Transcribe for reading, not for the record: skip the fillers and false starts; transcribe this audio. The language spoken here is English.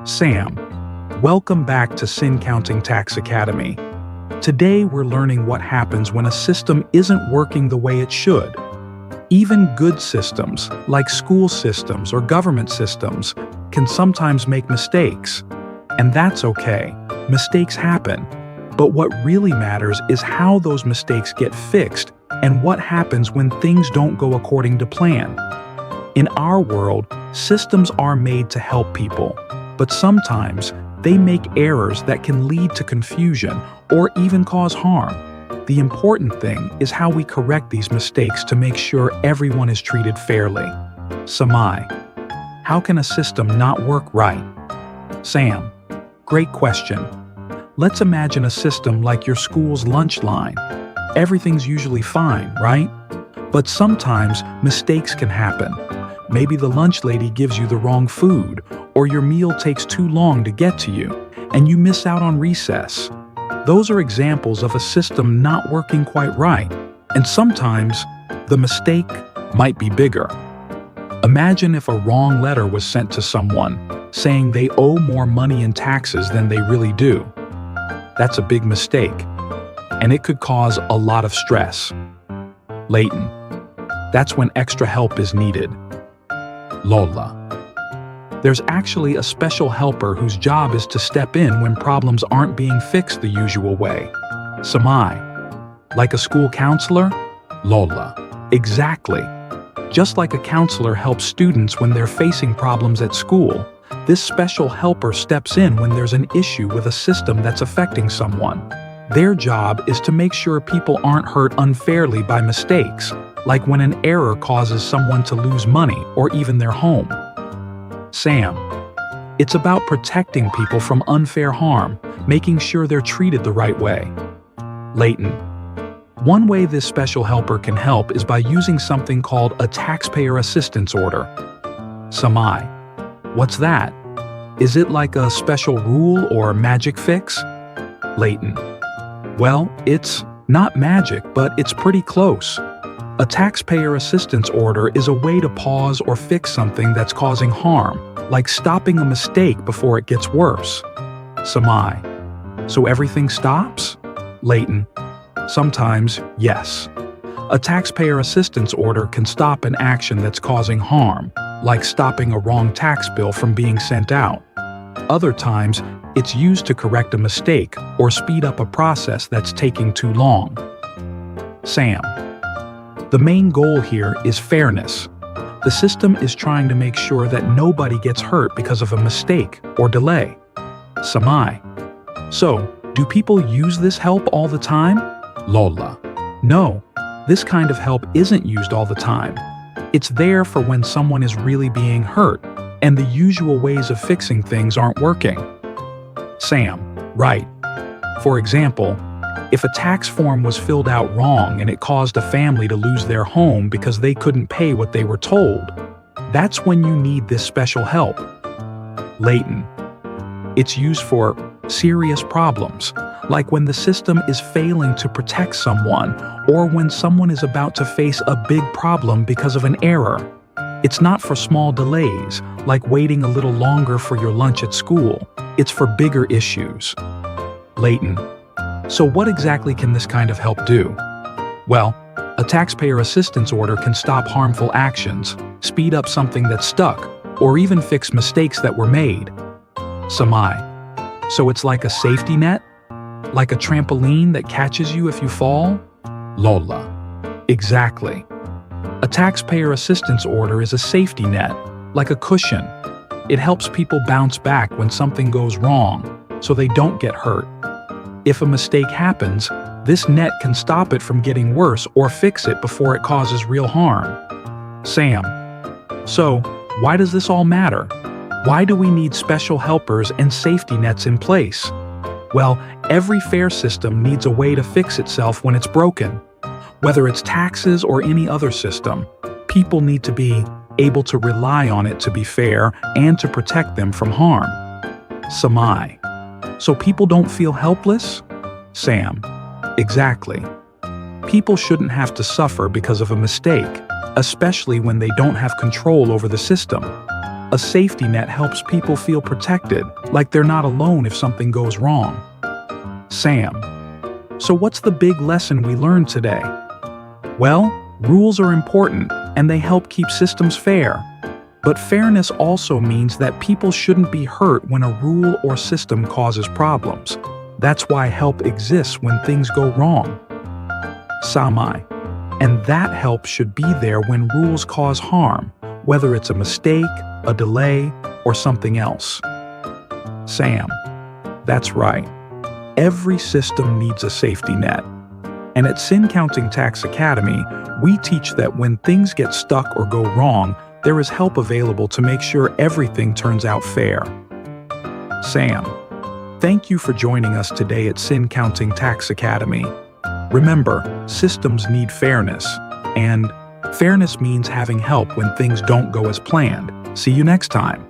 Sam, welcome back to Syncounting Tax Academy. Today we're learning what happens when a system isn't working the way it should. Even good systems, like school systems or government systems, can sometimes make mistakes. And that's okay. Mistakes happen. But what really matters is how those mistakes get fixed and what happens when things don't go according to plan. In our world, systems are made to help people, but sometimes they make errors that can lead to confusion or even cause harm. The important thing is how we correct these mistakes to make sure everyone is treated fairly. Samai, how can a system not work right? Sam, great question. Let's imagine a system like your school's lunch line. Everything's usually fine, right? But sometimes mistakes can happen. Maybe the lunch lady gives you the wrong food, or your meal takes too long to get to you, and you miss out on recess. Those are examples of a system not working quite right, and sometimes the mistake might be bigger. Imagine if a wrong letter was sent to someone, saying they owe more money in taxes than they really do. That's a big mistake, and it could cause a lot of stress. Latent. That's when extra help is needed. Lola. There's actually a special helper whose job is to step in when problems aren't being fixed the usual way. Samai. Like a school counselor? Lola. Exactly. Just like a counselor helps students when they're facing problems at school, this special helper steps in when there's an issue with a system that's affecting someone. Their job is to make sure people aren't hurt unfairly by mistakes, like when an error causes someone to lose money or even their home. Sam. It's about protecting people from unfair harm, making sure they're treated the right way. Latent. One way this special helper can help is by using something called a Taxpayer Assistance Order. Samai. What's that? Is it like a special rule or magic fix? Latent. Well, it's not magic, but it's pretty close. A Taxpayer Assistance Order is a way to pause or fix something that's causing harm, like stopping a mistake before it gets worse. Samai. So everything stops? Latent. Sometimes, yes. A Taxpayer Assistance Order can stop an action that's causing harm, like stopping a wrong tax bill from being sent out. Other times, it's used to correct a mistake or speed up a process that's taking too long. Sam. The main goal here is fairness. The system is trying to make sure that nobody gets hurt because of a mistake or delay. Samai. So, do people use this help all the time? Lola. No, this kind of help isn't used all the time. It's there for when someone is really being hurt, and the usual ways of fixing things aren't working. Sam. Right. For example, if a tax form was filled out wrong and it caused a family to lose their home because they couldn't pay what they were told, that's when you need this special help. Latent. It's used for serious problems, like when the system is failing to protect someone or when someone is about to face a big problem because of an error. It's not for small delays, like waiting a little longer for your lunch at school. It's for bigger issues. Latent. So what exactly can this kind of help do? Well, a Taxpayer Assistance Order can stop harmful actions, speed up something that's stuck, or even fix mistakes that were made. Samai. So it's like a safety net? Like a trampoline that catches you if you fall? Lola. Exactly. A Taxpayer Assistance Order is a safety net, like a cushion. It helps people bounce back when something goes wrong, so they don't get hurt. If a mistake happens, this net can stop it from getting worse or fix it before it causes real harm. Sam. So, why does this all matter? Why do we need special helpers and safety nets in place? Well, every fair system needs a way to fix itself when it's broken. Whether it's taxes or any other system, people need to be able to rely on it to be fair and to protect them from harm. Samai. So people don't feel helpless? Sam. Exactly. People shouldn't have to suffer because of a mistake, especially when they don't have control over the system. A safety net helps people feel protected, like they're not alone if something goes wrong. Sam. So what's the big lesson we learned today? Well, rules are important, and they help keep systems fair. But fairness also means that people shouldn't be hurt when a rule or system causes problems. That's why help exists when things go wrong. Samai. And that help should be there when rules cause harm, whether it's a mistake, a delay, or something else. Sam. That's right. Every system needs a safety net. And at Syncounting Tax Academy, we teach that when things get stuck or go wrong, there is help available to make sure everything turns out fair. Sam. Thank you for joining us today at Syncounting Tax Academy. Remember, systems need fairness, and fairness means having help when things don't go as planned. See you next time.